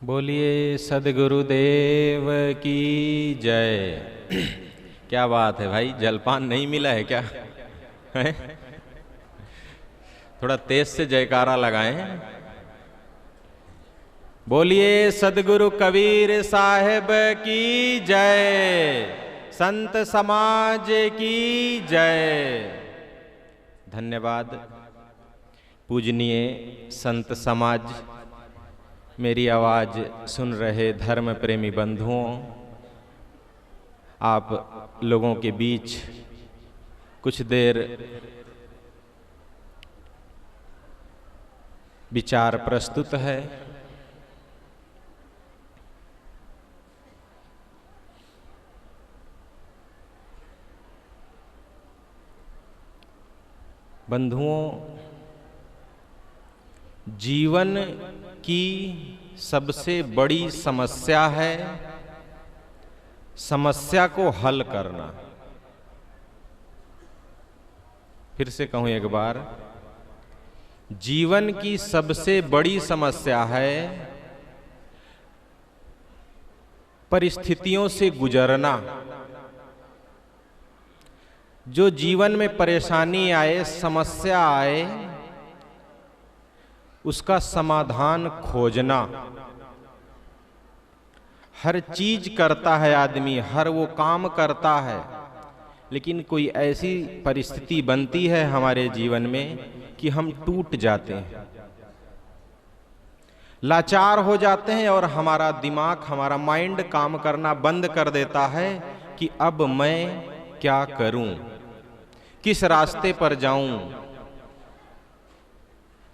बोलिए सदगुरुदेव की जय। क्या बात है भाई, जलपान नहीं मिला है क्या? है? थोड़ा तेज से जयकारा लगाएं। बोलिए सदगुरु कबीर साहेब की जय, संत समाज की जय। धन्यवाद पूजनीय संत समाज, मेरी आवाज़ सुन रहे धर्म प्रेमी बंधुओं, आप लोगों के बीच कुछ देर विचार प्रस्तुत है। बंधुओं, जीवन की सबसे बड़ी समस्या है समस्या को हल करना। फिर से कहूं एक बार, जीवन की सबसे बड़ी समस्या है परिस्थितियों से गुजरना। जो जीवन में परेशानी आए, समस्या आए, उसका समाधान खोजना। हर चीज करता है आदमी, हर वो काम करता है, लेकिन कोई ऐसी परिस्थिति बनती है हमारे जीवन में कि हम टूट जाते हैं, लाचार हो जाते हैं और हमारा दिमाग, हमारा माइंड काम करना बंद कर देता है कि अब मैं क्या करूं, किस रास्ते पर जाऊं।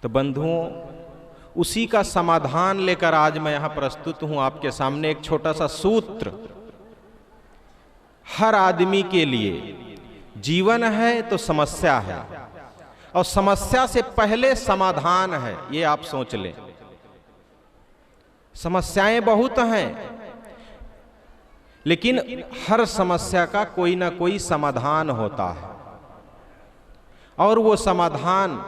तो बंधुओं, उसी का समाधान लेकर आज मैं यहां प्रस्तुत हूं आपके सामने। एक छोटा सा सूत्र हर आदमी के लिए। जीवन है तो समस्या है, और समस्या से पहले समाधान है, ये आप सोच लें। समस्याएं बहुत हैं, लेकिन हर समस्या का कोई ना कोई समाधान होता है, और वो समाधान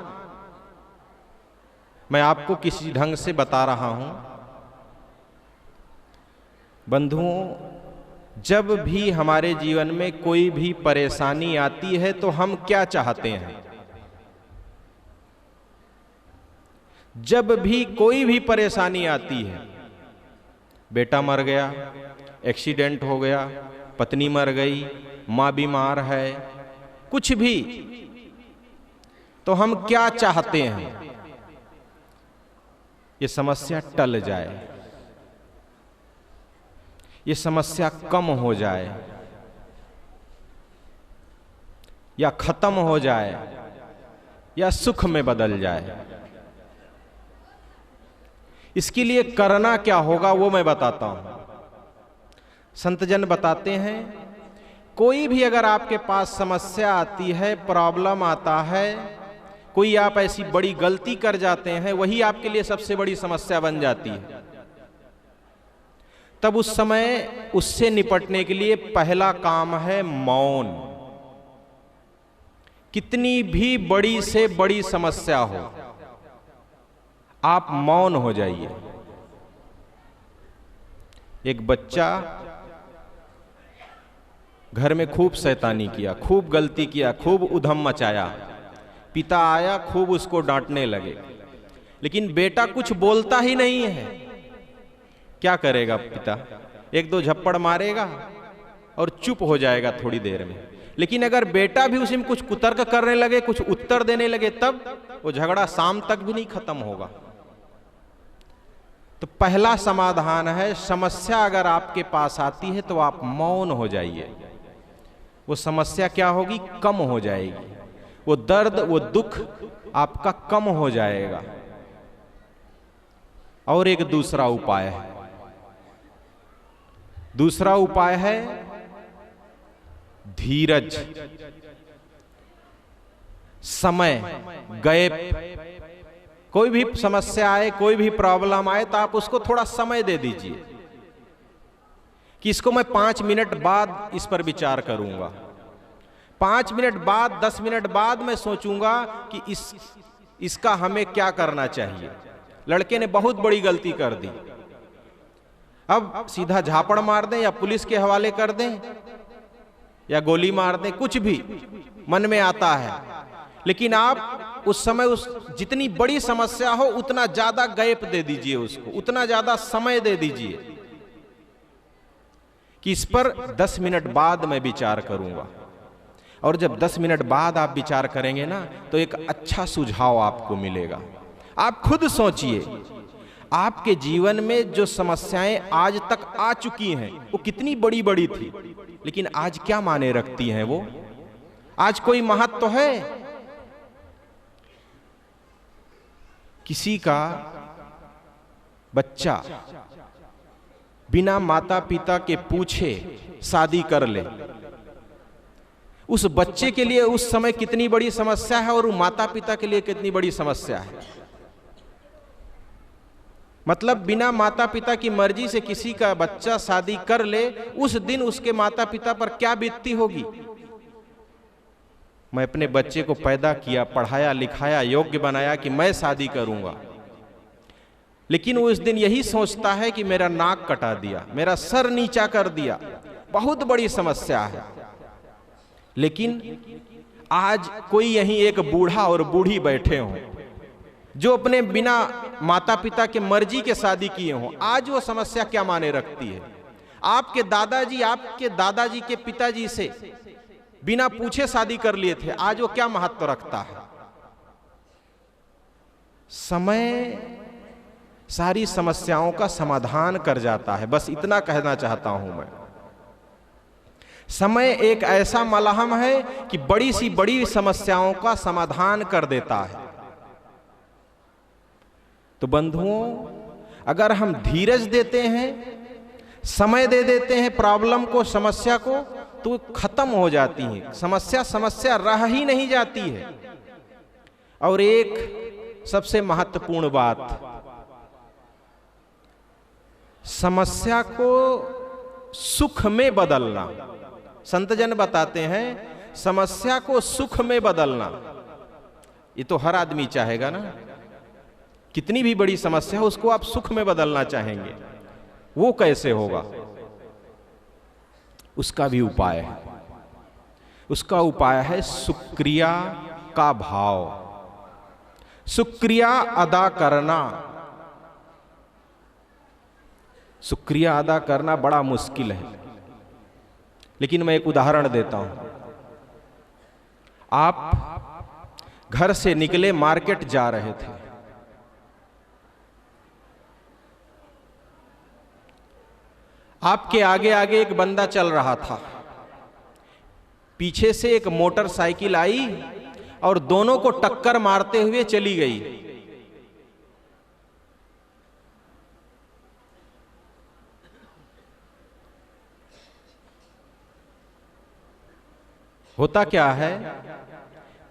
मैं आपको किसी ढंग से बता रहा हूं। बंधुओं, जब भी हमारे जीवन में कोई भी परेशानी आती है तो हम क्या चाहते हैं? जब भी कोई भी परेशानी आती है, बेटा मर गया, एक्सीडेंट हो गया, पत्नी मर गई, मां बीमार है, कुछ भी, तो हम क्या चाहते हैं? ये समस्या टल जाए, ये समस्या कम हो जाए, या खत्म हो जाए, या सुख में बदल जाए। इसके लिए करना क्या होगा वो मैं बताता हूं। संत जन बताते हैं, कोई भी अगर आपके पास समस्या आती है, प्रॉब्लम आता है, कोई आप ऐसी बड़ी गलती कर जाते हैं, वही आपके लिए सबसे बड़ी समस्या बन जाती है। तब उस समय उससे निपटने के लिए पहला काम है मौन। कितनी भी बड़ी से बड़ी समस्या हो, आप मौन हो जाइए। एक बच्चा घर में खूब शैतानी किया, खूब गलती किया, खूब उधम मचाया, पिता आया, खूब उसको डांटने लगे, लेकिन बेटा कुछ बोलता ही नहीं है। क्या करेगा पिता? एक दो झप्पड़ मारेगा और चुप हो जाएगा थोड़ी देर में। लेकिन अगर बेटा भी उसी में कुछ कुतर्क करने लगे, कुछ उत्तर देने लगे, तब वो झगड़ा शाम तक भी नहीं खत्म होगा। तो पहला समाधान है, समस्या अगर आपके पास आती है तो आप मौन हो जाइए। वो समस्या क्या होगी? कम हो जाएगी। वो दर्द, वो दुख आपका कम हो जाएगा। और एक दूसरा उपाय है। दूसरा उपाय है धीरज, समय, गैप। कोई भी समस्या आए, कोई भी प्रॉब्लम आए, तो आप उसको थोड़ा समय दे दीजिए कि इसको मैं 5 मिनट बाद इस पर विचार करूंगा, 5 मिनट बाद, 10 मिनट बाद मैं सोचूंगा कि इसका हमें क्या करना चाहिए। लड़के ने बहुत बड़ी गलती कर दी, अब सीधा झापड़ मार दें या पुलिस के हवाले कर दें या गोली मार दें, कुछ भी मन में आता है। लेकिन आप उस समय उस जितनी बड़ी समस्या हो उतना ज्यादा गैप दे दीजिए उसको, उतना ज्यादा समय दे दीजिए कि इस पर 10 मिनट बाद मैं विचार करूंगा। और जब 10 मिनट बाद आप विचार करेंगे ना तो एक अच्छा सुझाव आपको मिलेगा। आप खुद सोचिए, आपके जीवन में जो समस्याएं आज तक आ चुकी हैं वो कितनी बड़ी बड़ी थी, लेकिन आज क्या माने रखती हैं वो? आज कोई महत्व तो है? किसी का बच्चा बिना माता पिता के पूछे शादी कर ले, उस बच्चे के लिए उस समय कितनी बड़ी समस्या है और माता पिता के लिए कितनी बड़ी समस्या है। मतलब बिना माता पिता की मर्जी से किसी का बच्चा शादी कर ले, उस दिन उसके माता पिता पर क्या बीतती होगी। मैं अपने बच्चे को पैदा किया, पढ़ाया लिखाया, योग्य बनाया कि मैं शादी करूंगा, लेकिन वो इस दिन यही सोचता है कि मेरा नाक कटा दिया, मेरा सर नीचा कर दिया, बहुत बड़ी समस्या है। लेकिन आज कोई यहीं एक बूढ़ा और बूढ़ी बैठे हों जो अपने बिना माता पिता के मर्जी के शादी किए हों, आज वो समस्या क्या माने रखती है? आपके दादाजी के पिताजी से बिना पूछे शादी कर लिए थे, आज वो क्या महत्व रखता है? समय सारी समस्याओं का समाधान कर जाता है, बस इतना कहना चाहता हूं मैं। समय एक ऐसा मलहम है कि बड़ी सी बड़ी समस्याओं का समाधान कर देता है। तो बंधुओं, अगर हम धीरज देते हैं, समय दे देते हैं प्रॉब्लम को, समस्या को, तो खत्म हो जाती है समस्या रह ही नहीं जाती है। और एक सबसे महत्वपूर्ण बात, समस्या को सुख में बदलना। संत जन बताते हैं समस्या को सुख में बदलना, ये तो हर आदमी चाहेगा ना। कितनी भी बड़ी समस्या हो उसको आप सुख में बदलना चाहेंगे, वो कैसे होगा? उसका भी उपाय है। उसका उपाय है शुक्रिया का भाव, शुक्रिया अदा करना। शुक्रिया अदा करना बड़ा मुश्किल है, लेकिन मैं एक उदाहरण देता हूं। आप घर से निकले, मार्केट जा रहे थे, आपके आगे आगे एक बंदा चल रहा था, पीछे से एक मोटरसाइकिल आई और दोनों को टक्कर मारते हुए चली गई। होता क्या है,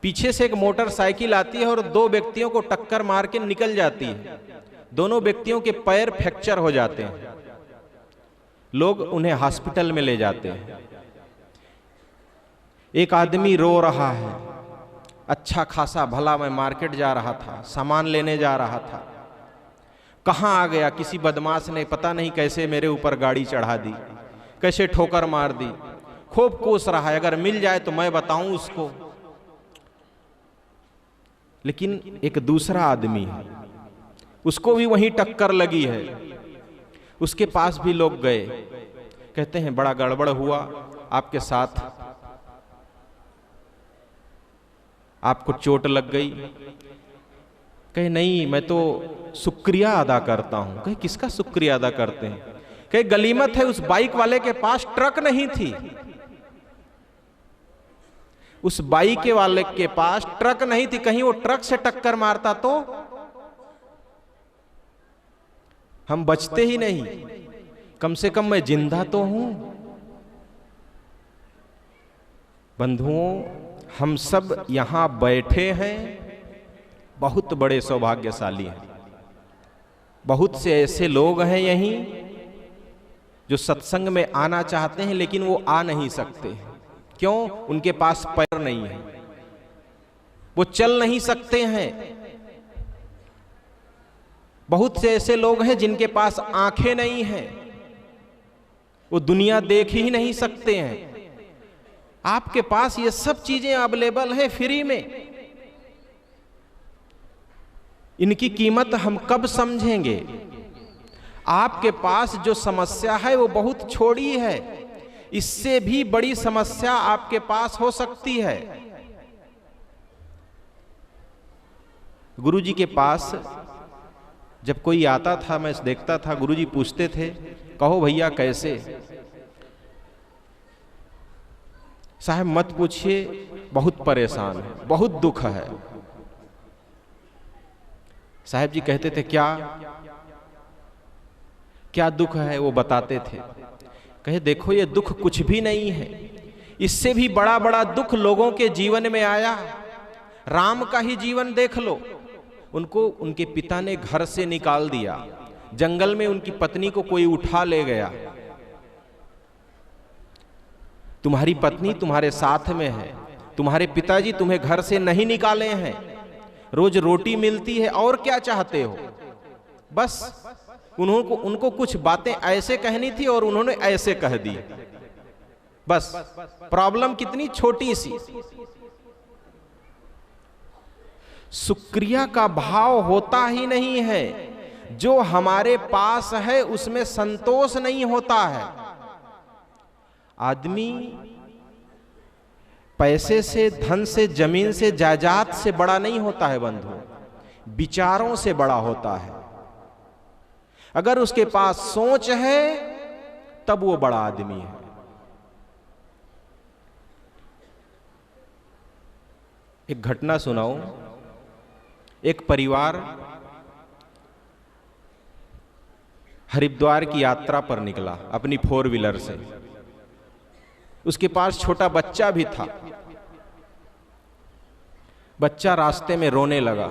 पीछे से एक मोटरसाइकिल आती है और दो व्यक्तियों को टक्कर मार के निकल जाती है। दोनों व्यक्तियों के पैर फ्रैक्चर हो जाते हैं, लोग उन्हें हॉस्पिटल में ले जाते हैं। एक आदमी रो रहा है, अच्छा खासा भला मैं मार्केट जा रहा था, सामान लेने जा रहा था, कहां आ गया किसी बदमाश ने, पता नहीं कैसे मेरे ऊपर गाड़ी चढ़ा दी, कैसे ठोकर मार दी। खूब कोस रहा है, अगर मिल जाए तो मैं बताऊं उसको। लेकिन एक दूसरा आदमी है, उसको भी वहीं टक्कर लगी है, उसके पास भी लोग गए, कहते हैं बड़ा गड़बड़ हुआ आपके साथ, आपको चोट लग गई। कहे नहीं, मैं तो शुक्रिया अदा करता हूं। कहे किसका शुक्रिया अदा करते हैं? कहे गलीमत है, उस बाइक वाले के पास ट्रक नहीं थी, उस बाइक वाले के पास ट्रक नहीं थी, कहीं वो ट्रक से टक्कर मारता तो हम बचते ही नहीं, कम से कम मैं जिंदा तो हूं। बंधुओं, हम सब यहां बैठे हैं, बहुत बड़े सौभाग्यशाली हैं। बहुत से ऐसे लोग हैं यहीं जो सत्संग में आना चाहते हैं, लेकिन वो आ नहीं सकते। क्यों? उनके पास पैर नहीं है, वो चल नहीं सकते हैं। बहुत से ऐसे लोग हैं जिनके पास आंखें नहीं हैं, वो दुनिया देख ही नहीं सकते हैं। आपके पास ये सब चीजें अवेलेबल है फ्री में, इनकी कीमत हम कब समझेंगे? आपके पास जो समस्या है वो बहुत छोटी है, इससे भी बड़ी समस्या आपके पास हो सकती है। गुरुजी के पास जब कोई आता था, मैं देखता था, गुरुजी पूछते थे, कहो भैया कैसे? साहब मत पूछिए, बहुत परेशान है, बहुत दुख है। साहब जी कहते थे क्या क्या दुख है? वो बताते थे। कहे देखो ये दुख कुछ भी नहीं है, इससे भी बड़ा बड़ा दुख लोगों के जीवन में आया। राम का ही जीवन देख लो, उनको उनके पिता ने घर से निकाल दिया, जंगल में उनकी पत्नी को कोई उठा ले गया। तुम्हारी पत्नी तुम्हारे साथ में है, तुम्हारे पिताजी तुम्हें घर से नहीं निकाले हैं, रोज रोटी मिलती है, और क्या चाहते हो? बस उनको कुछ बातें ऐसे कहनी थी और उन्होंने ऐसे कह दी। बस प्रॉब्लम कितनी छोटी सी। शुक्रिया का भाव होता ही नहीं है, जो हमारे पास है उसमें संतोष नहीं होता है। आदमी पैसे से, धन से, जमीन से, जायदाद से बड़ा नहीं होता है बंधु, विचारों से बड़ा होता है। अगर उसके पास सोच है तब वो बड़ा आदमी है। एक घटना सुनाऊं। एक परिवार हरिद्वार की यात्रा पर निकला अपनी 4 व्हीलर से। उसके पास छोटा बच्चा भी था। बच्चा रास्ते में रोने लगा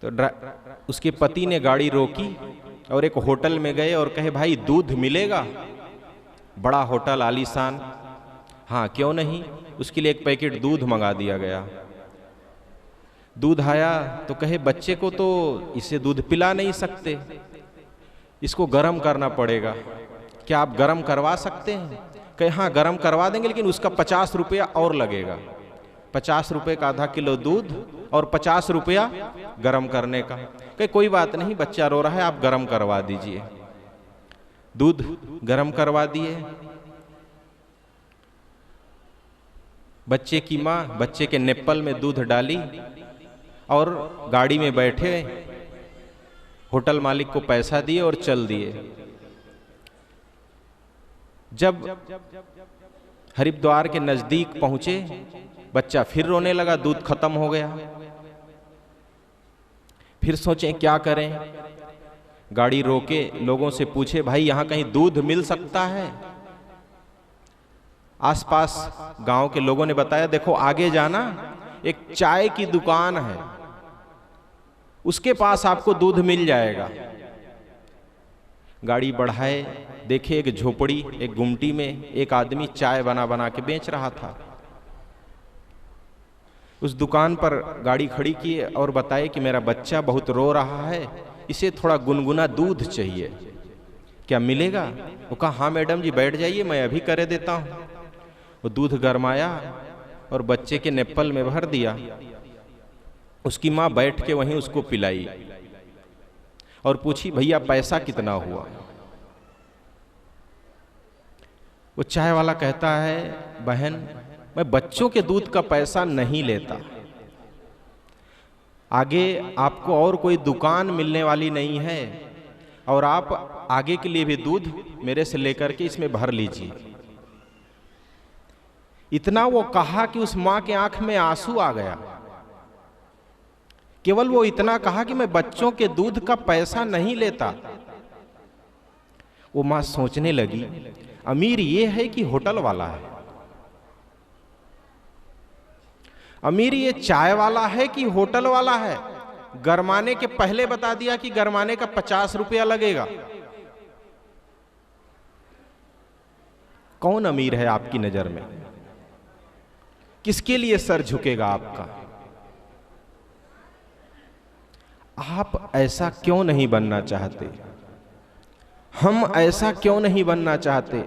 तो उसके पति ने गाड़ी रोकी और एक होटल में गए और कहे भाई दूध मिलेगा? बड़ा होटल आलीशान। हाँ क्यों नहीं। उसके लिए एक पैकेट दूध मंगा दिया गया। दूध आया तो कहे बच्चे को तो इसे दूध पिला नहीं सकते, इसको गर्म करना पड़ेगा, क्या आप गर्म करवा सकते हैं? कहे हाँ गर्म करवा देंगे, लेकिन उसका 50 रुपया और लगेगा। 50 रुपये का आधा किलो दूध और 50 रुपया गर्म करने का। कहे कोई बात नहीं, बच्चा रो रहा है, आप गर्म करवा दीजिए। दूध गर्म करवा दिए। बच्चे की माँ बच्चे के निप्पल में दूध डाली और गाड़ी में बैठे, होटल मालिक को पैसा दिए और चल दिए। जब हरिद्वार के नजदीक पहुंचे, बच्चा फिर रोने लगा, दूध खत्म हो गया। फिर सोचें क्या करें। गाड़ी रोके, लोगों से पूछे भाई यहां कहीं दूध मिल सकता है? आसपास गांव के लोगों ने बताया देखो आगे जाना, एक चाय की दुकान है, उसके पास आपको दूध मिल जाएगा। गाड़ी बढ़ाए, देखे एक झोपड़ी, एक गुमटी में एक आदमी चाय बना बना के बेच रहा था। उस दुकान पर गाड़ी खड़ी की और बताए कि मेरा बच्चा बहुत रो रहा है, इसे थोड़ा गुनगुना दूध चाहिए, क्या मिलेगा? वो कहा हाँ मैडम जी बैठ जाइए, मैं अभी कर देता हूँ। वो दूध गरमाया और बच्चे के निप्पल में भर दिया। उसकी माँ बैठ के वहीं उसको पिलाई और पूछी भैया पैसा कितना हुआ? वो चाय वाला कहता है बहन मैं बच्चों के दूध का पैसा नहीं लेता, आगे आपको और कोई दुकान मिलने वाली नहीं है और आप आगे के लिए भी दूध मेरे से लेकर के इसमें भर लीजिए। इतना वो कहा कि उस मां के आंख में आंसू आ गया। केवल वो इतना कहा कि मैं बच्चों के दूध का पैसा नहीं लेता। वो मां सोचने लगी अमीर ये है कि होटल वाला है, अमीर ये चाय वाला है कि होटल वाला है? गरमाने के पहले बता दिया कि गरमाने का 50 रुपया लगेगा। कौन अमीर है आपकी नजर में? किसके लिए सर झुकेगा आपका? आप ऐसा क्यों नहीं बनना चाहते? हम ऐसा क्यों नहीं बनना चाहते?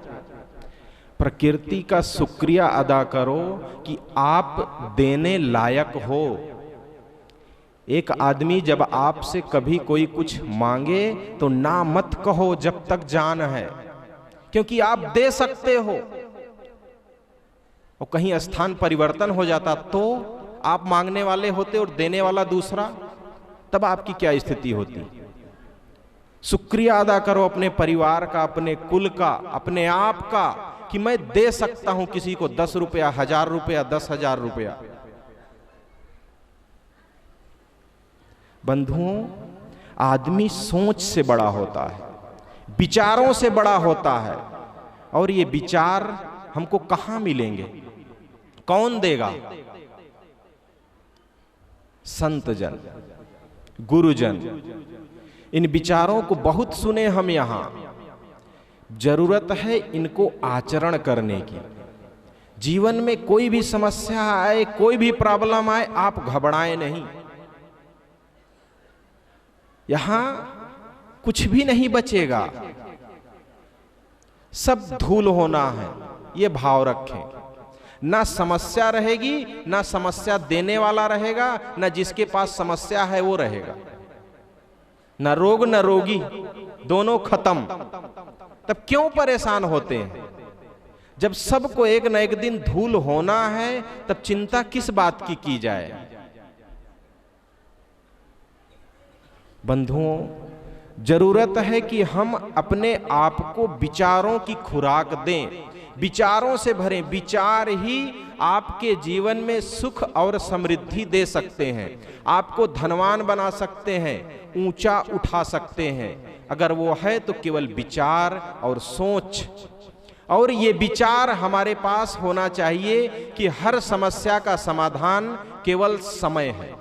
प्रकृति का शुक्रिया अदा करो कि आप देने लायक हो। एक आदमी जब आपसे कभी कोई कुछ मांगे तो ना मत कहो जब तक जान है, क्योंकि आप दे सकते हो। और कहीं स्थान परिवर्तन हो जाता तो आप मांगने वाले होते और देने वाला दूसरा, तब आपकी क्या स्थिति होती? शुक्रिया अदा करो अपने परिवार का, अपने कुल का, अपने आप का, कि मैं दे सकता हूं किसी को 10 रुपया, 1000 रुपया, 10,000 रुपया। बंधुओं, आदमी सोच से बड़ा होता है, विचारों से बड़ा होता है, और ये विचार हमको कहां मिलेंगे? कौन देगा? संत जन, गुरुजन। इन विचारों को बहुत सुने हम यहां। जरूरत है इनको आचरण करने की। जीवन में कोई भी समस्या आए, कोई भी प्रॉब्लम आए, आप घबराएं नहीं। यहां कुछ भी नहीं बचेगा, सब धूल होना है, ये भाव रखें। ना समस्या रहेगी, ना समस्या देने वाला रहेगा, ना जिसके पास समस्या है वो रहेगा। ना रोग ना रोगी, दोनों खत्म। तब क्यों परेशान होते हैं? जब सबको एक न एक दिन धूल होना है, तब चिंता किस बात की जाए? बंधुओं, जरूरत है कि हम अपने आप को विचारों की खुराक दें, विचारों से भरें। विचार ही आपके जीवन में सुख और समृद्धि दे सकते हैं, आपको धनवान बना सकते हैं, ऊंचा उठा सकते हैं। अगर वो है तो केवल विचार और सोच। और ये विचार हमारे पास होना चाहिए कि हर समस्या का समाधान केवल समय है।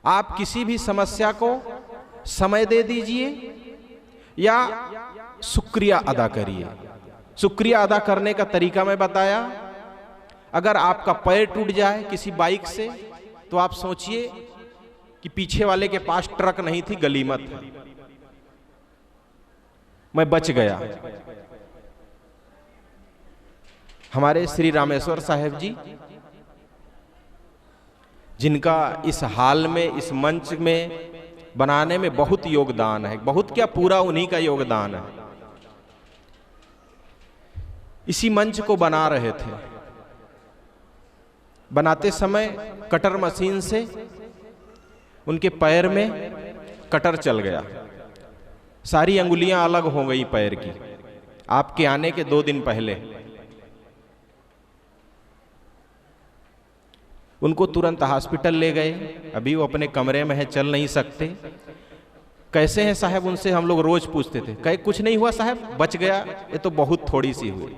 आप किसी भी समस्या को समय दे दीजिए या शुक्रिया अदा करिए। शुक्रिया अदा करने का तरीका मैं बताया। अगर आपका पैर टूट जाए किसी बाइक से, तो आप सोचिए कि पीछे वाले के पास ट्रक नहीं थी, गलीमत है, मैं बच गया। हमारे श्री रामेश्वर साहेब जी, जिनका इस हाल में, इस मंच में बनाने में बहुत योगदान है, बहुत क्या पूरा उन्हीं का योगदान है। इसी मंच को बना रहे थे, बनाते समय कटर मशीन से उनके पैर में कटर चल गया, सारी अंगुलियां अलग हो गई पैर की, आपके आने के 2 दिन पहले। उनको तुरंत हॉस्पिटल ले गए, अभी वो अपने कमरे में है, चल नहीं सकते। कैसे हैं साहब, उनसे हम लोग रोज पूछते थे। कहे कुछ नहीं हुआ साहब, बच गया, ये तो बहुत थोड़ी सी हुई।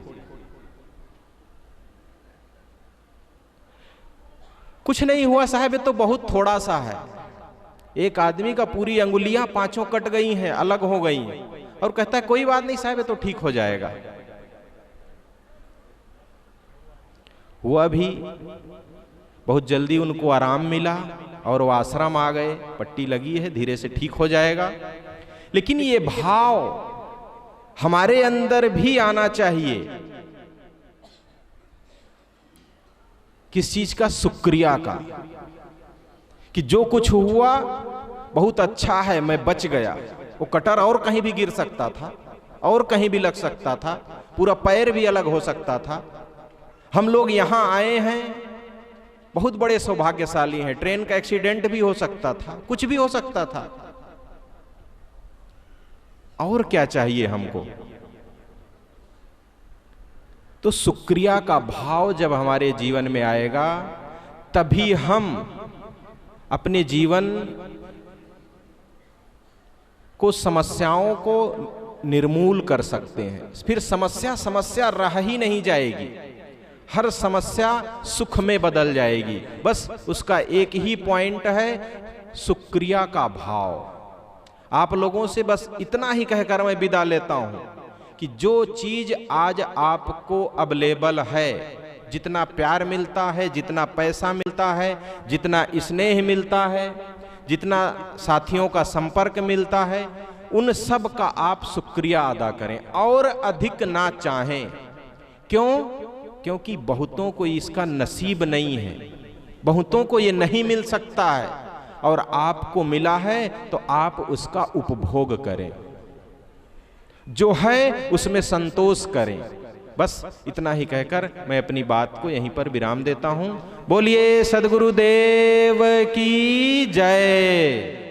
कुछ नहीं हुआ साहब, ये तो बहुत थोड़ा सा है। एक आदमी का पूरी अंगुलियां 5 कट गई हैं, अलग हो गई हैं, और कहता है कोई बात नहीं साहब, ये तो ठीक हो जाएगा। हुआ भी, बहुत जल्दी उनको आराम मिला और वो आश्रम आ गए, पट्टी लगी है, धीरे से ठीक हो जाएगा। लेकिन ये भाव हमारे अंदर भी आना चाहिए, किस चीज का? शुक्रिया का, कि जो कुछ हुआ बहुत अच्छा है, मैं बच गया। वो कटर और कहीं भी गिर सकता था, और कहीं भी लग सकता था, पूरा पैर भी अलग हो सकता था। हम लोग यहां आए हैं, बहुत बड़े सौभाग्यशाली हैं। ट्रेन का एक्सीडेंट भी हो सकता था, कुछ भी हो सकता था। और क्या चाहिए हमको? तो शुक्रिया का भाव जब हमारे जीवन में आएगा, तभी हम अपने जीवन को, समस्याओं को निर्मूल कर सकते हैं। फिर समस्या रह ही नहीं जाएगी, हर समस्या सुख में बदल जाएगी। बस उसका एक ही पॉइंट है, शुक्रिया का भाव। आप लोगों से बस इतना ही कहकर मैं विदा लेता हूं कि जो चीज आज आपको अवेलेबल है, जितना प्यार मिलता है, जितना पैसा मिलता है, जितना स्नेह मिलता है, जितना साथियों का संपर्क मिलता है, उन सब का आप शुक्रिया अदा करें और अधिक ना चाहें। क्यों? क्योंकि बहुतों को इसका नसीब नहीं है, बहुतों को ये नहीं मिल सकता है, और आपको मिला है तो आप उसका उपभोग करें, जो है उसमें संतोष करें। बस इतना ही कहकर मैं अपनी बात को यहीं पर विराम देता हूं। बोलिए सद्गुरुदेव की जय।